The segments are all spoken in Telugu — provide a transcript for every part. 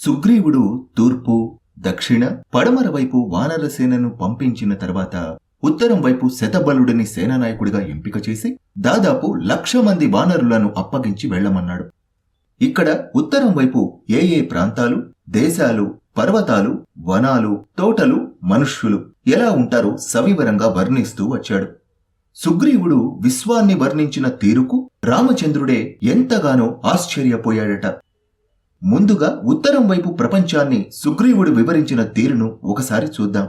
సుగ్రీవుడు తూర్పు, దక్షిణ, పడమర వైపు వానరసేనను పంపించిన తర్వాత ఉత్తరం వైపు శతబలుడిని సేనానాయకుడిగా ఎంపిక చేసి దాదాపు 1,00,000 మంది వానరులను అప్పగించి వెళ్లమన్నాడు. ఇక్కడ ఉత్తరం వైపు ఏ ప్రాంతాలు, దేశాలు, పర్వతాలు, వనాలు, తోటలు, మనుష్యులు ఎలా ఉంటారో సవివరంగా వర్ణిస్తూ వచ్చాడు. సుగ్రీవుడు విశ్వాన్ని వర్ణించిన తీరుకు రామచంద్రుడే ఎంతగానో ఆశ్చర్యపోయాడట. ముందుగా ఉత్తరం వైపు ప్రపంచాన్ని సుగ్రీవుడు వివరించిన తీరును ఒకసారి చూద్దాం.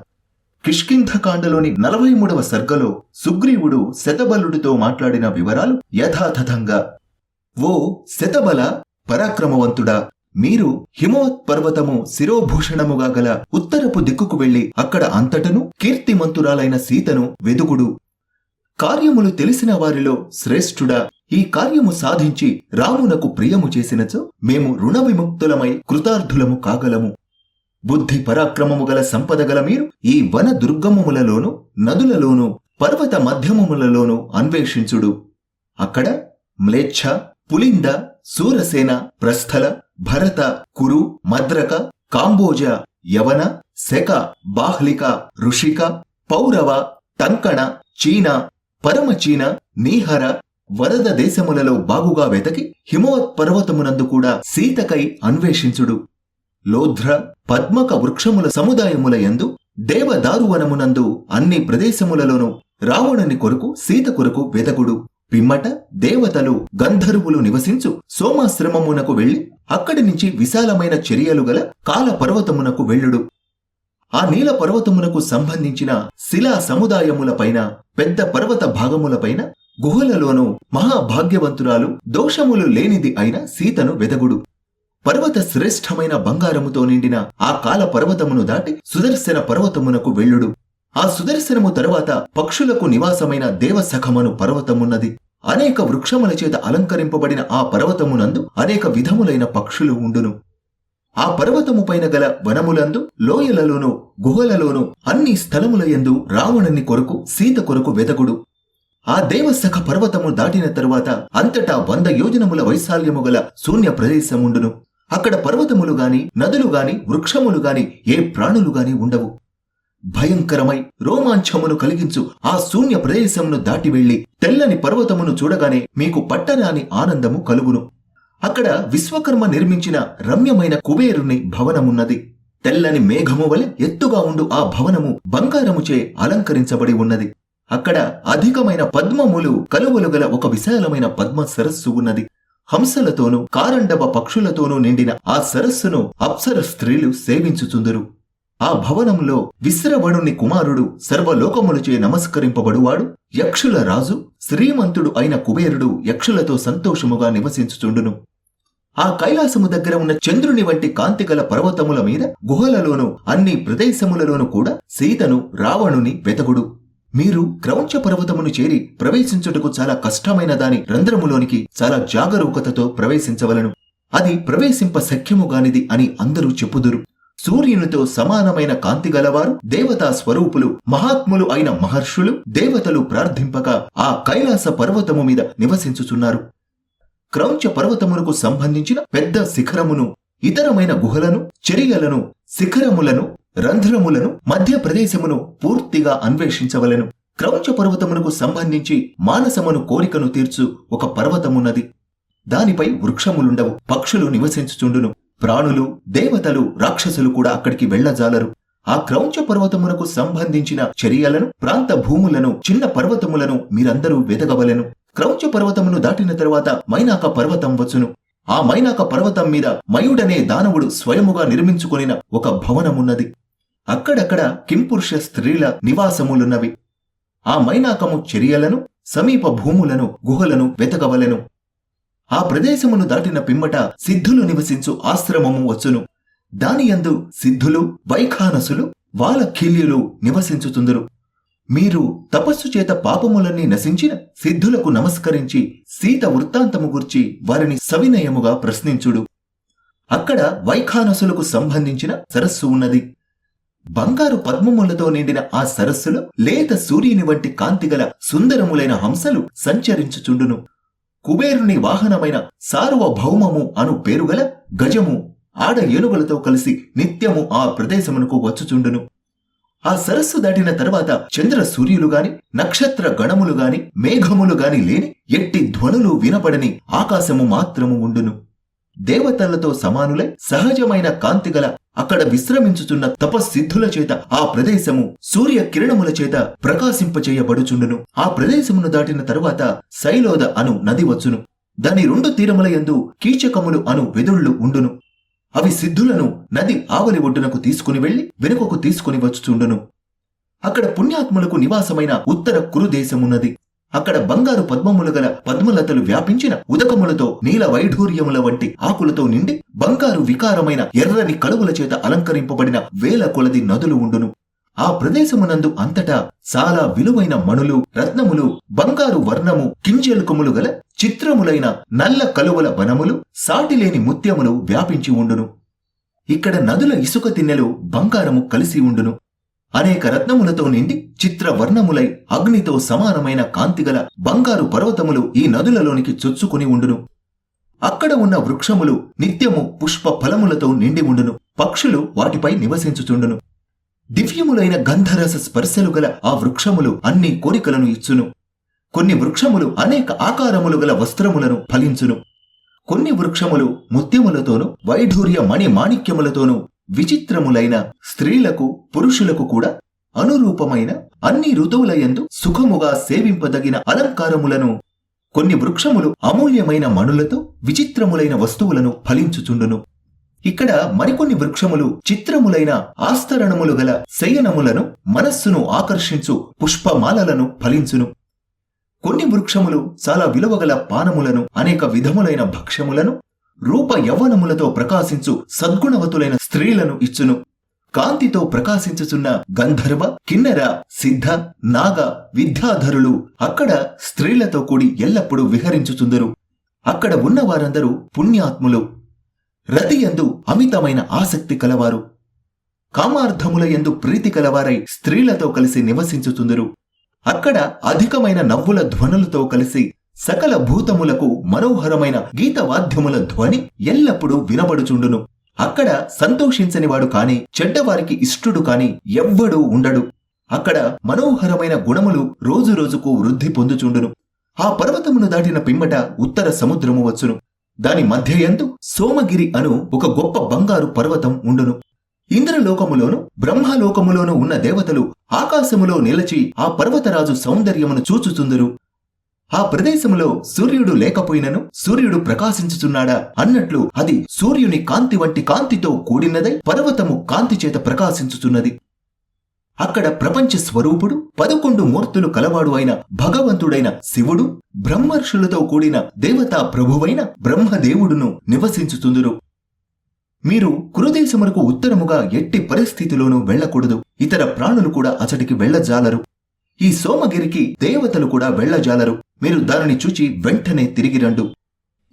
కిష్కింధకాండలోని 43వ సర్గలో సుగ్రీవుడు శతబలుడితో మాట్లాడిన వివరాలు యథాతథంగా: ఓ శతబల పరాక్రమవంతుడా, మీరు హిమవత్ పర్వతము శిరోభూషణముగా గల ఉత్తరపు దిక్కుకు వెళ్లి అక్కడ అంతటను కీర్తిమంతురాలైన సీతను వెదుగుడు. కార్యములు తెలిసిన వారిలో శ్రేష్ఠుడా, ఈ కార్యము సాధించి రామునకు ప్రియము చేసినచో మేము రుణ విముక్తులమై కృతార్థులము కాగలము. బుద్ధి పరాక్రమము గల సంపద గల మీరు ఈ వన దుర్గమములలోను, నదులలోను, పర్వత మధ్యమములలోను అన్వేషించుడు. అక్కడ మ్లేచ్ఛ, పులింద, శూరసేన, ప్రస్థల, భరత, కురు, మద్రక, కాంబోజ, యవన, శక, బాహ్లిక, ఋషిక, పౌరవ, టంకణ, చీన, పరమచీన, నీహర, వరద దేశములలో బాగుగా వెతకి హిమవత్ పర్వతమునందు కూడా సీతకై అన్వేషించుడు. లోధ్ర, పద్మక వృక్షముల సముదాయముల యందు, దేవదారువనమునందు అన్ని ప్రదేశములలోనూ రావణుని కొరకు, సీత కొరకు వెతకుడు. పిమ్మట దేవతలు, గంధర్వులు నివసించు సోమాశ్రమమునకు వెళ్లి అక్కడి నుంచి విశాలమైన చర్యలు గల కాల పర్వతమునకు వెళ్ళుడు. ఆ నీల పర్వతమునకు సంబంధించిన శిలా సముదాయములపైన, పెద్ద పర్వత భాగములపైన, గుహలలోనూ మహాభాగ్యవంతురాలు, దోషములు లేనిది అయిన సీతను వెదగుడు. పర్వత శ్రేష్టమైన బంగారముతో నిండిన ఆ కాల పర్వతమును దాటి సుదర్శన పర్వతమునకు వెళ్ళుడు. ఆ సుదర్శనము తరువాత పక్షులకు నివాసమైన దేవసఖమను పర్వతమున్నది. అనేక వృక్షముల చేత అలంకరింపబడిన ఆ పర్వతమునందు అనేక విధములైన పక్షులు ఉండును. ఆ పర్వతము పైన గల వనములందు, లోయలలోనూ, గుహలలోనూ అన్ని స్థలములయందు రావణుని కొరకు, సీత కొరకు వెదకుడు. ఆ దేవసఖ పర్వతము దాటిన తరువాత అంతటా 100 యోజనముల వైశాల్యము గల శూన్య ప్రదేశముండును. అక్కడ పర్వతములు గాని, నదులు గాని, వృక్షములు గాని, ఏ ప్రాణులు గాని ఉండవు. భయంకరమై రోమాంఛమును కలిగించు ఆ శూన్య ప్రదేశమును దాటి వెళ్లి తెల్లని పర్వతమును చూడగానే మీకు పట్టరాని ఆనందము కలుగును. అక్కడ విశ్వకర్మ నిర్మించిన రమ్యమైన కుబేరుని భవనమున్నది. తెల్లని మేఘము వలె ఎత్తుగా ఉండు ఆ భవనము బంగారముచే అలంకరించబడి ఉన్నది. అక్కడ అధికమైన పద్మములు కలువలు గల ఒక విశాలమైన పద్మ సరస్సు ఉన్నది. హంసలతోనూ కారండవ పక్షులతోనూ నిండిన ఆ సరస్సును అప్సర స్త్రీలు సేవించుచుందురు. ఆ భవనంలో విశ్రవణుని కుమారుడు, సర్వలోకములచే నమస్కరింపబడువాడు, యక్షుల రాజు, శ్రీమంతుడు అయిన కుబేరుడు యక్షులతో సంతోషముగా నివసించుచుండును. ఆ కైలాసము దగ్గర ఉన్న చంద్రుని వంటి కాంతిగల పర్వతముల మీద, గుహలలోనూ అన్ని ప్రదేశములలోనూ కూడా సీతను, రావణుని వెతకుడు. మీరు క్రౌంచ పర్వతమును చేరి ప్రవేశించుటకు చాలా కష్టమైన దాని రంధ్రములోనికి చాలా జాగరూకతతో ప్రవేశించవలను. అది ప్రవేశింప శక్యముగానిది అని అందరూ చెప్పుదురు. సూర్యునితో సమానమైన కాంతి గలవారు, దేవతా స్వరూపులు, మహాత్ములు అయిన మహర్షులు, దేవతలు ప్రార్థింపక ఆ కైలాస పర్వతము మీద నివసించుచున్నారు. క్రౌంచ పర్వతమునకు సంబంధించిన పెద్ద శిఖరమును, ఇతరమైన గుహలను, చర్యలను, శిఖరములను, రంధ్రములను, మధ్య ప్రదేశమును పూర్తిగా అన్వేషించవలెను. క్రౌంచ పర్వతమునకు సంబంధించి మానసమును కోరికను తీర్చు ఒక పర్వతమున్నది. దానిపై వృక్షములుండవు, పక్షులు నివసించుచుండును. ప్రాణులు, దేవతలు, రాక్షసులు కూడా అక్కడికి వెళ్లజాలరు. ఆ క్రౌంచ పర్వతమునకు సంబంధించిన చర్యలను, ప్రాంత భూములను, చిన్న పర్వతములను మీరందరూ వెదగవలెను. క్రౌంచ పర్వతమును దాటిన తరువాత మైనాక పర్వతం వచ్చును. ఆ మైనాక పర్వతం మీద మయుడనే దానవుడు స్వయముగా నిర్మించుకొనిన ఒక భవనమున్నది. అక్కడక్కడ కింపురుష స్త్రీల నివాసములున్నవి. ఆ మైనాకము చర్యలను, సమీప భూములను, గుహలను వెతకవలెను. ఆ ప్రదేశమును దాటిన పిమ్మట సిద్ధులు నివసించు ఆశ్రమము వచ్చును. దానియందు సిద్ధులు, వైఖానసులు, వాలఖీల్యులు నివసించుతుందరు. మీరు తపస్సు చేత పాపములన్నీ నశించిన సిద్ధులకు నమస్కరించి సీత వృత్తాంతము గుర్చి వారిని సవినయముగా ప్రశ్నించుడు. అక్కడ వైఖానసులకు సంబంధించిన సరస్సు ఉన్నది. బంగారు పద్మములతో నిండిన ఆ సరస్సులో లేత సూర్యుని వంటి కాంతిగల సుందరములైన హంసలు సంచరించుచుండును. కుబేరుని వాహనమైన సార్వభౌమము అను పేరుగల గజము, ఆడ ఏనుగులతో కలిసి నిత్యము ఆ ప్రదేశమునకు వచ్చుచుండును. ఆ సరస్సు దాటిన తర్వాత చంద్ర సూర్యులు గాని, నక్షత్ర గణములు గాని, మేఘములు గాని లేని, ఎట్టి ధ్వనులు వినపడని ఆకాశము మాత్రము ఉండును. దేవతలతో సమానులై సహజమైన కాంతిగల అక్కడ విశ్రమించుచున్న తపస్సిద్ధుల చేత ఆ ప్రదేశము సూర్య కిరణముల చేత ప్రకాశింపచేయబడుచుండును. ఆ ప్రదేశమును దాటిన తరువాత శైలోద అను నది వచ్చును. దాని 2 తీరముల యందు కీచకములు అను వెదుళ్లు ఉండును. అవి సిద్ధులను నది ఆవలి ఒడ్డునకు తీసుకుని వెళ్లి వెనుకకు తీసుకుని వచ్చుచుండును. అక్కడ పుణ్యాత్ములకు నివాసమైన ఉత్తర కురు దేశమున్నది. అక్కడ బంగారు పద్మములు గల పద్మలతలు వ్యాపించిన ఉదకములతో నీల వైఢూర్యముల వంటి ఆకులతో నిండి బంగారు వికారమైన ఎర్రని కలువల చేత అలంకరింపబడిన వేల కొలది నదులు ఉండును. ఆ ప్రదేశమునందు అంతటా చాలా విలువైన మణులు, రత్నములు, బంగారు వర్ణము, కించెలుకములు గల చిత్రములైన నల్ల కలువల వనములు, సాటిలేని ముత్యములు వ్యాపించి ఉండును. ఇక్కడ నదుల ఇసుక తిన్నెలు బంగారము కలిసి ఉండును. అనేక రత్నములతో నిండి చిత్రవర్ణములై అగ్నితో సమానమైన కాంతిగల బంగారు పర్వతములు ఈ నదులలోనికి చొచ్చుకుని ఉండును. అక్కడ ఉన్న వృక్షములు నిత్యము పుష్ప ఫలములతో నిండి ఉండును. పక్షులు వాటిపై నివసించుచుండును. దివ్యములైన గంధరస స్పర్శలు గల ఆ వృక్షములు అన్ని కోరికలను ఇచ్చును. కొన్ని వృక్షములు అనేక ఆకారములు గల వస్త్రములను ఫలించును. కొన్ని వృక్షములు ముత్యములతోనూ వైఢూర్య మణి మాణిక్యములతోనూ విచిత్రములైన స్త్రీలకు పురుషులకు కూడా అనురూపమైన అన్ని ఋతువుల యందు సుఖముగా సేవింపదగిన అలంకారములను, కొన్ని వృక్షములు అమూల్యమైన మణులతో విచిత్రములైన వస్తువులను ఫలించుచుండును. ఇక్కడ మరికొన్ని వృక్షములు చిత్రములైన ఆస్తరణములు గల శయనములను, మనస్సును ఆకర్షించు పుష్పమాలలను ఫలించును. కొన్ని వృక్షములు చాలా విలువగల పానములను, అనేక విధములైన భక్ష్యములను, రూప యవ్వనములతో ప్రకాశించు సద్గుణవతులైన స్త్రీలను ఇచ్చును. కాంతితో ప్రకాశించుచున్న గంధర్వ, కిన్నెర, సిద్ధ, నాగ, విద్యాధరులు అక్కడ స్త్రీలతో కూడి ఎల్లప్పుడూ విహరించుచుందరు. అక్కడ ఉన్న వారందరూ పుణ్యాత్ములు, రతియందు అమితమైన ఆసక్తి కలవారు, కామార్థముల యందు ప్రీతి కలవారై స్త్రీలతో కలిసి నివసించుచుందరు. అక్కడ అధికమైన నవ్వుల ధ్వనులతో కలిసి సకల భూతములకు మనోహరమైన గీతవాద్యముల ధ్వని ఎల్లప్పుడూ వినబడుచుండును. అక్కడ సంతోషించనివాడు కాని, చెడ్డవారికి ఇష్టుడు కాని ఎవ్వడూ ఉండడు. అక్కడ మనోహరమైన గుణములు రోజురోజుకు వృద్ధి పొందుచుండును. ఆ పర్వతమును దాటిన పిమ్మట ఉత్తర సముద్రము వచ్చును. దాని మధ్యయందు సోమగిరి అను ఒక గొప్ప బంగారు పర్వతం ఉండును. ఇంద్రలోకములోను బ్రహ్మలోకములోను ఉన్న దేవతలు ఆకాశములో నిలచి ఆ పర్వతరాజు సౌందర్యమును చూచుచుందురు. ఆ ప్రదేశములో సూర్యుడు లేకపోయినను సూర్యుడు ప్రకాశించుచున్నాడా అన్నట్లు అది సూర్యుని కాంతి వంటి కాంతితో కూడినదై పర్వతము కాంతి చేత ప్రకాశించుచున్నది. అక్కడ ప్రపంచ స్వరూపుడు 11 మూర్తులు కలవాడు అయిన భగవంతుడైన శివుడు, బ్రహ్మర్షులతో కూడిన దేవతా ప్రభువైన బ్రహ్మదేవుడును నివసించుచుందురు. మీరు కురుదేశమునకు ఉత్తరముగా ఎట్టి పరిస్థితిలోనూ వెళ్లకూడదు. ఇతర ప్రాణులు కూడా అచటికి వెళ్లజాలరు. ఈ సోమగిరికి దేవతలు కూడా వెళ్లజాలరు. మీరు దానిని చూచి వెంటనే తిరిగిరండు.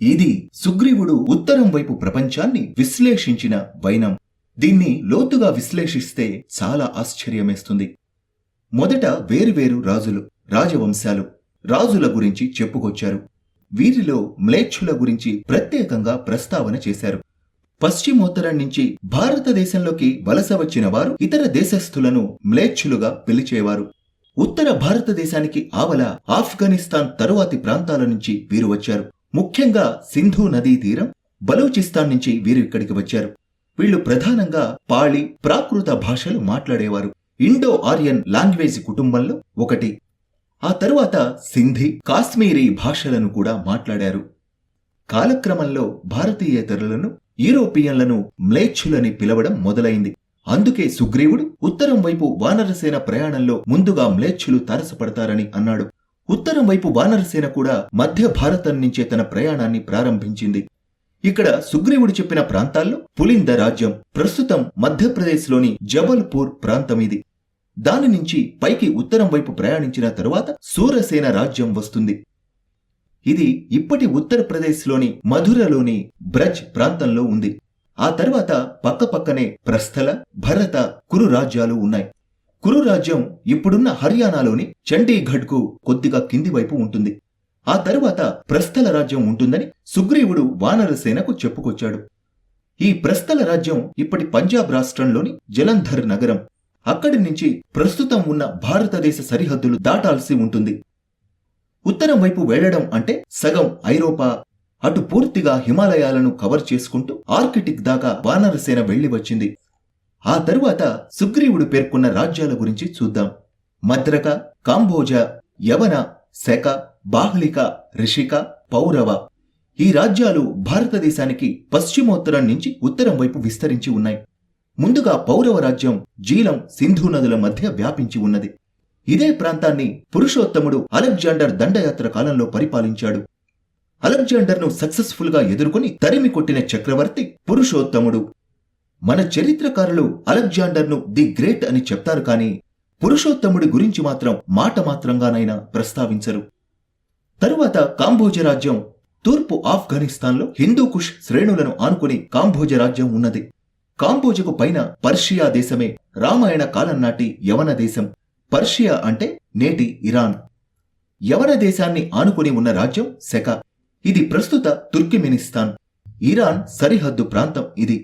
ఇది సుగ్రీవుడు ఉత్తరం వైపు ప్రపంచాన్ని విశ్లేషించిన వైనం. దీన్ని లోతుగా విశ్లేషిస్తే చాలా ఆశ్చర్యమేస్తుంది. మొదట వేరువేరు రాజులు, రాజవంశాలు, రాజుల గురించి చెప్పుకొచ్చారు. వీరిలో మ్లేచ్ఛుల గురించి ప్రత్యేకంగా ప్రస్తావన చేశారు. పశ్చిమోత్తరం నుంచి భారతదేశంలోకి వలస వచ్చిన వారు ఇతర దేశస్థులను మ్లేచ్ఛులుగా పిలిచేవారు. ఉత్తర భారతదేశానికి ఆవల ఆఫ్ఘనిస్తాన్ తరువాతి ప్రాంతాల నుంచి వీరు వచ్చారు. ముఖ్యంగా సింధు నదీ తీరం, బలూచిస్తాన్ నుంచి వీరు ఇక్కడికి వచ్చారు. వీళ్లు ప్రధానంగా పాళి, ప్రాకృత భాషలు మాట్లాడేవారు. ఇండో ఆర్యన్ లాంగ్వేజ్ కుటుంబంలో ఒకటి. ఆ తరువాత సింధీ, కాశ్మీరీ భాషలను కూడా మాట్లాడారు. కాలక్రమంలో భారతీయేతరులను, యూరోపియన్లను మ్లేచ్ఛులని పిలవడం మొదలైంది. అందుకే సుగ్రీవుడు ఉత్తరం వైపు వానరసేన ప్రయాణంలో ముందుగా మ్లేచ్ఛులు తారసపడతారని అన్నాడు. ఉత్తరం వైపు వానరసేన కూడా మధ్య భారతం నుంచే తన ప్రయాణాన్ని ప్రారంభించింది. ఇక్కడ సుగ్రీవుడు చెప్పిన ప్రాంతాల్లో పులింద రాజ్యం, ప్రస్తుతం మధ్యప్రదేశ్లోని జబల్పూర్ ప్రాంతం ఇది. దాని నుంచి పైకి ఉత్తరం వైపు ప్రయాణించిన తరువాత సూరసేన రాజ్యం వస్తుంది. ఇది ఇప్పటి ఉత్తరప్రదేశ్లోని మధురలోని బ్రజ్ ప్రాంతంలో ఉంది. ఆ తర్వాత పక్కపక్కనే ప్రస్థల, భరత, కురు రాజ్యాలు ఉన్నాయి. కురు రాజ్యం ఇప్పుడున్న హర్యానాలోని చండీగఢ్కు కొద్దిగా కింది వైపు ఉంటుంది. ఆ తరువాత ప్రస్థల రాజ్యం ఉంటుందని సుగ్రీవుడు వానరసేనకు చెప్పుకొచ్చాడు. ఈ ప్రస్థల రాజ్యం ఇప్పటి పంజాబ్ రాష్ట్రంలోని జలంధర్ నగరం. అక్కడి నుంచి ప్రస్తుతం ఉన్న భారతదేశ సరిహద్దులు దాటాల్సి ఉంటుంది. ఉత్తరం వైపు వెళ్లడం అంటే సగం ఐరోపా, అటు పూర్తిగా హిమాలయాలను కవర్ చేసుకుంటూ ఆర్కిటిక్ దాకా వానరసేన వెళ్లి వచ్చింది. ఆ తరువాత సుగ్రీవుడు పేర్కొన్న రాజ్యాల గురించి చూద్దాం. మద్రక, కాంబోజ, యవన, శక, బాహ్లిక, రిషిక, పౌరవ. ఈ రాజ్యాలు భారతదేశానికి పశ్చిమోత్తరం నుంచి ఉత్తరం వైపు విస్తరించి ఉన్నాయి. ముందుగా పౌరవ రాజ్యం జీలం, సింధు నదుల మధ్య వ్యాపించి ఉన్నది. ఇదే ప్రాంతాన్ని పురుషోత్తముడు అలెగ్జాండర్ దండయాత్ర కాలంలో పరిపాలించాడు. అలెగ్జాండర్ను సక్సెస్ఫుల్ గా ఎదుర్కొని తరిమి కొట్టిన చక్రవర్తి పురుషోత్తముడు. మన చరిత్రకారులు అలెగ్జాండర్ను ది గ్రేట్ అని చెప్తారు, కానీ పురుషోత్తముడి గురించి మాత్రం మాట మాత్రంగానైనా ప్రస్తావించరు. తరువాత కాంబోజ రాజ్యం. తూర్పు ఆఫ్ఘనిస్తాన్లో హిందూకుష్ శ్రేణులను ఆనుకుని కాంబోజ రాజ్యం ఉన్నది. కాంబోజకు పైన పర్షియా దేశమే రామాయణ కాలం నాటి యవన దేశం. పర్షియా అంటే నేటి ఇరాన్. యవన దేశాన్ని ఆనుకుని ఉన్న రాజ్యం శక. ఇది ప్రస్తుత తుర్కిమెనిస్తాన్, ఇరాన్ సరిహద్దు ప్రాంతం ఇది.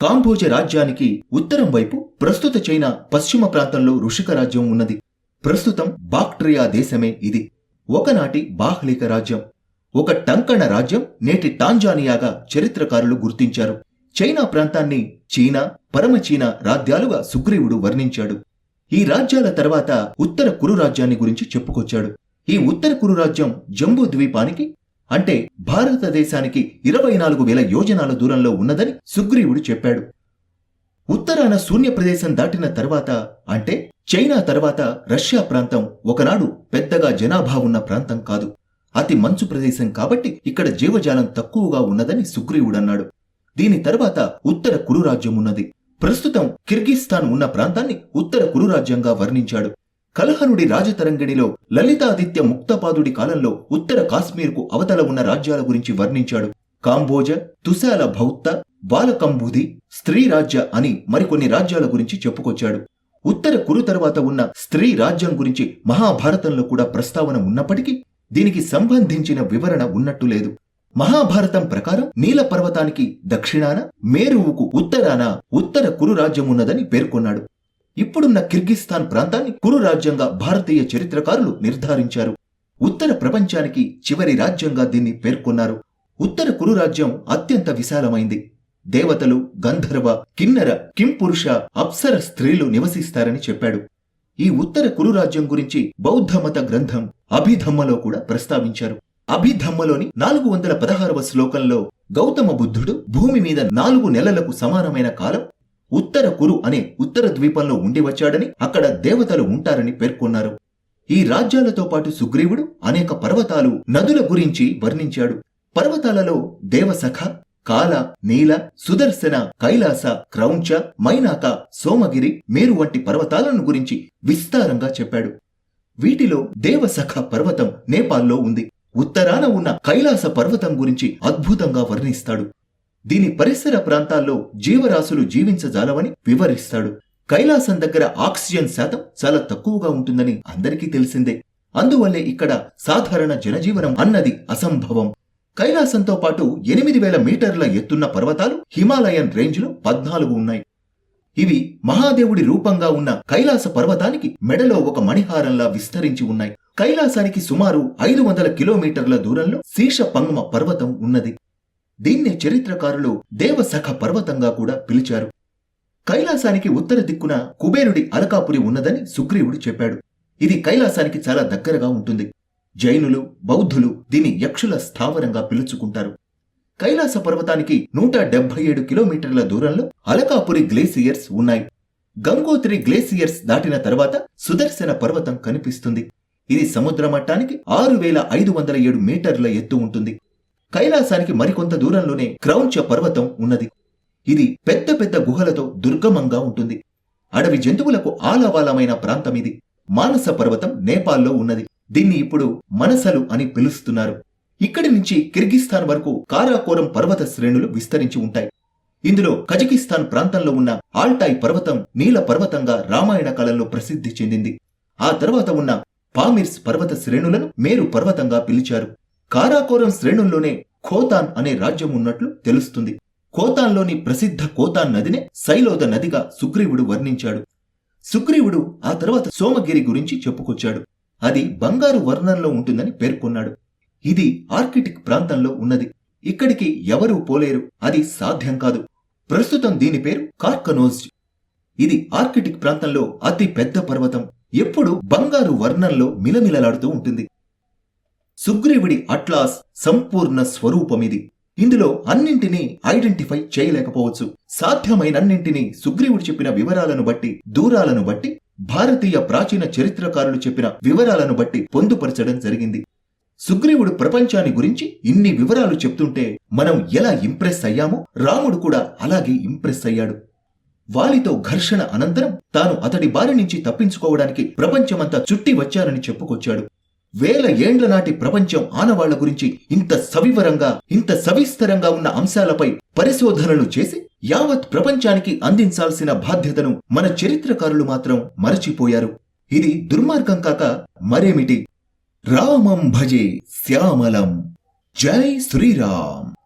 కాంబోజ రాజ్యానికి ఉత్తరం వైపు ప్రస్తుత చైనా పశ్చిమ ప్రాంతంలో ఋషిక రాజ్యం ఉన్నది. ప్రస్తుతం బాక్ట్రియా దేశమే ఇది. ఒకనాటి బాహ్లిక రాజ్యం, ఒక టంకణ రాజ్యం నేటి టాంజానియాగా చరిత్రకారులు గుర్తించారు. చైనా ప్రాంతాన్ని చీనా, పరమచీనా రాజ్యాలుగా సుగ్రీవుడు వర్ణించాడు. ఈ రాజ్యాల తర్వాత ఉత్తర కురు రాజ్యాన్ని గురించి చెప్పుకొచ్చాడు. ఈ ఉత్తర కురు రాజ్యం జంబూ ద్వీపానికి అంటే భారతదేశానికి 24,000 యోజనాల దూరంలో ఉన్నదని సుగ్రీవుడు చెప్పాడు. ఉత్తరాన శూన్య ప్రదేశం దాటిన తర్వాత అంటే చైనా తర్వాత రష్యా ప్రాంతం ఒకనాడు పెద్దగా జనాభా ఉన్న ప్రాంతం కాదు. అతి మంచు ప్రదేశం కాబట్టి ఇక్కడ జీవజాలం తక్కువగా ఉన్నదని సుగ్రీవుడన్నాడు. దీని తర్వాత ఉత్తర కురు రాజ్యం ఉన్నది. ప్రస్తుతం కిర్గిస్తాన్ ఉన్న ప్రాంతాన్ని ఉత్తర కురు రాజ్యంగా వర్ణించాడు. కలహనుడి రాజతరంగిణిలో లలితాదిత్య ముక్తపాదుడి కాలంలో ఉత్తర కాశ్మీర్కు అవతల ఉన్న రాజ్యాల గురించి వర్ణించాడు. కాంబోజ, తుశాల భౌత్త, బాలకంబుధి, స్త్రీ రాజ్య అని మరికొన్ని రాజ్యాల గురించి చెప్పుకొచ్చాడు. ఉత్తర కురు తర్వాత ఉన్న స్త్రీ రాజ్యం గురించి మహాభారతంలో కూడా ప్రస్తావన ఉన్నప్పటికీ దీనికి సంబంధించిన వివరణ ఉన్నట్టు లేదు. మహాభారతం ప్రకారం నీల పర్వతానికి దక్షిణాన, మేరువుకు ఉత్తరాన ఉత్తర కురు రాజ్యం ఉన్నదని పేర్కొన్నాడు. ఇప్పుడున్న కిర్గిస్తాన్ ప్రాంతాన్ని కురు రాజ్యంగా భారతీయ చరిత్రకారులు నిర్ధారించారు. ఉత్తర ప్రపంచానికి చివరి రాజ్యంగా దీన్ని పేర్కొన్నారు. ఉత్తర కురు రాజ్యం అత్యంత విశాలమైంది. దేవతలు, గంధర్వ, కిన్నెర, కింపురుష, అప్సర స్త్రీలు నివసిస్తారని చెప్పాడు. ఈ ఉత్తర కురు రాజ్యం గురించి బౌద్ధ మత గ్రంథం అభిధమ్మలో కూడా ప్రస్తావించారు. అభిధమ్మలోని 416వ శ్లోకంలో గౌతమ బుద్ధుడు భూమి మీద 4 నెలలకు సమానమైన కాలం ఉత్తర కురు అనే ఉత్తర ద్వీపంలో ఉండి వచ్చాడని, అక్కడ దేవతలు ఉంటారని పేర్కొన్నారు. ఈ రాజ్యాలతో పాటు సుగ్రీవుడు అనేక పర్వతాలు, నదుల గురించి వర్ణించాడు. పర్వతాలలో దేవసఖ, కాల, నీల, సుదర్శన, కైలాస, క్రౌంచ, మైనాక, సోమగిరి, మేరు వంటి పర్వతాలను గురించి విస్తారంగా చెప్పాడు. వీటిలో దేవసఖ పర్వతం నేపాల్లో ఉంది. ఉత్తరాన ఉన్న కైలాస పర్వతం గురించి అద్భుతంగా వర్ణిస్తాడు. దీని పరిసర ప్రాంతాల్లో జీవరాశులు జీవించజాలవని వివరిస్తాడు. కైలాసం దగ్గర ఆక్సిజన్ శాతం చాలా తక్కువగా ఉంటుందని అందరికీ తెలిసిందే. అందువల్లే ఇక్కడ సాధారణ జనజీవనం అన్నది అసంభవం. కైలాసంతో పాటు 8,000 మీటర్ల ఎత్తున్న పర్వతాలు హిమాలయన్ రేంజ్లో 14 ఉన్నాయి. ఇవి మహాదేవుడి రూపంగా ఉన్న కైలాస పర్వతానికి మెడలో ఒక మణిహారంలా విస్తరించి ఉన్నాయి. కైలాసానికి సుమారు 500 కిలోమీటర్ల దూరంలో శీర్షపంగమ పర్వతం ఉన్నది. దీన్నే చరిత్రకారులు దేవసఖ పర్వతంగా కూడా పిలిచారు. కైలాసానికి ఉత్తర దిక్కున కుబేరుడి అలకాపురి ఉన్నదని సుగ్రీవుడు చెప్పాడు. ఇది కైలాసానికి చాలా దగ్గరగా ఉంటుంది. జైనులు, బౌద్ధులు దీని యక్షుల స్థావరంగా పిలుచుకుంటారు. కైలాస పర్వతానికి 177 కిలోమీటర్ల దూరంలో అలకాపురి గ్లేసియర్స్ ఉన్నాయి. గంగోత్రి గ్లేసియర్స్ దాటిన తర్వాత సుదర్శన పర్వతం కనిపిస్తుంది. ఇది సముద్ర మట్టానికి 6,507 మీటర్ల ఎత్తు ఉంటుంది. కైలాసానికి మరికొంత దూరంలోనే క్రౌంచ పర్వతం ఉన్నది. ఇది పెద్ద పెద్ద గుహలతో దుర్గమంగా ఉంటుంది. అడవి జంతువులకు ఆలవాలమైన ప్రాంతం ఇది. మానస పర్వతం నేపాల్లో ఉన్నది. దీన్ని ఇప్పుడు మనసలు అని పిలుస్తున్నారు. ఇక్కడి నుంచి కిర్గిస్తాన్ వరకు కారాకోరం పర్వత శ్రేణులు విస్తరించి ఉంటాయి. ఇందులో కజకిస్తాన్ ప్రాంతంలో ఉన్న ఆల్టాయ్ పర్వతం నీల పర్వతంగా రామాయణ కాలంలో ప్రసిద్ధి చెందింది. ఆ తర్వాత ఉన్న పామిర్స్ పర్వత శ్రేణులను మేరు పర్వతంగా పిలిచారు. కారాకోరం శ్రేణుల్లోనే ఖోతాన్ అనే రాజ్యం ఉన్నట్లు తెలుస్తుంది. కోతాన్లోని ప్రసిద్ధ కోతాన్ నదినే శైలోద నదిగా సుగ్రీవుడు వర్ణించాడు. సుగ్రీవుడు ఆ తర్వాత సోమగిరి గురించి చెప్పుకొచ్చాడు. అది బంగారు వర్ణంలో ఉంటుందని పేర్కొన్నాడు. ఇది ఆర్కిటిక్ ప్రాంతంలో ఉన్నది. ఇక్కడికి ఎవరూ పోలేరు, అది సాధ్యం కాదు. ప్రస్తుతం దీని పేరు కార్కనోజ్. ఇది ఆర్కిటిక్ ప్రాంతంలో అతి పెద్ద పర్వతం. ఎప్పుడూ బంగారు వర్ణంలో మిలమిలలాడుతూ ఉంటుంది. సుగ్రీవుడి అట్లాస్ సంపూర్ణ స్వరూపమిది. ఇందులో అన్నింటినీ ఐడెంటిఫై చేయలేకపోవచ్చు. సాధ్యమైనన్నింటినీ సుగ్రీవుడు చెప్పిన వివరాలను బట్టి, దూరాలను బట్టి, భారతీయ ప్రాచీన చరిత్రకారులు చెప్పిన వివరాలను బట్టి పొందుపరచడం జరిగింది. సుగ్రీవుడు ప్రపంచాన్ని గురించి ఇన్ని వివరాలు చెప్తుంటే మనం ఎలా ఇంప్రెస్ అయ్యామో రాముడు కూడా అలాగే ఇంప్రెస్ అయ్యాడు. వాలితో ఘర్షణ అనంతరం తాను అతడి బారి నుంచి తప్పించుకోవడానికి ప్రపంచమంతా చుట్టి వచ్చానని చెప్పుకొచ్చాడు. వేల ఏండ్ల నాటి ప్రపంచం ఆనవాళ్ల గురించి ఇంత సవివరంగా, ఇంత సవిస్తరంగా ఉన్న అంశాలపై పరిశోధనలు చేసి యావత్ ప్రపంచానికి అందించాల్సిన బాధ్యతను మన చరిత్రకారులు మాత్రం మరచిపోయారు. ఇది దుర్మార్గం కాక మరేమిటి? రామం భజే శ్యామలం. జై శ్రీరామ్.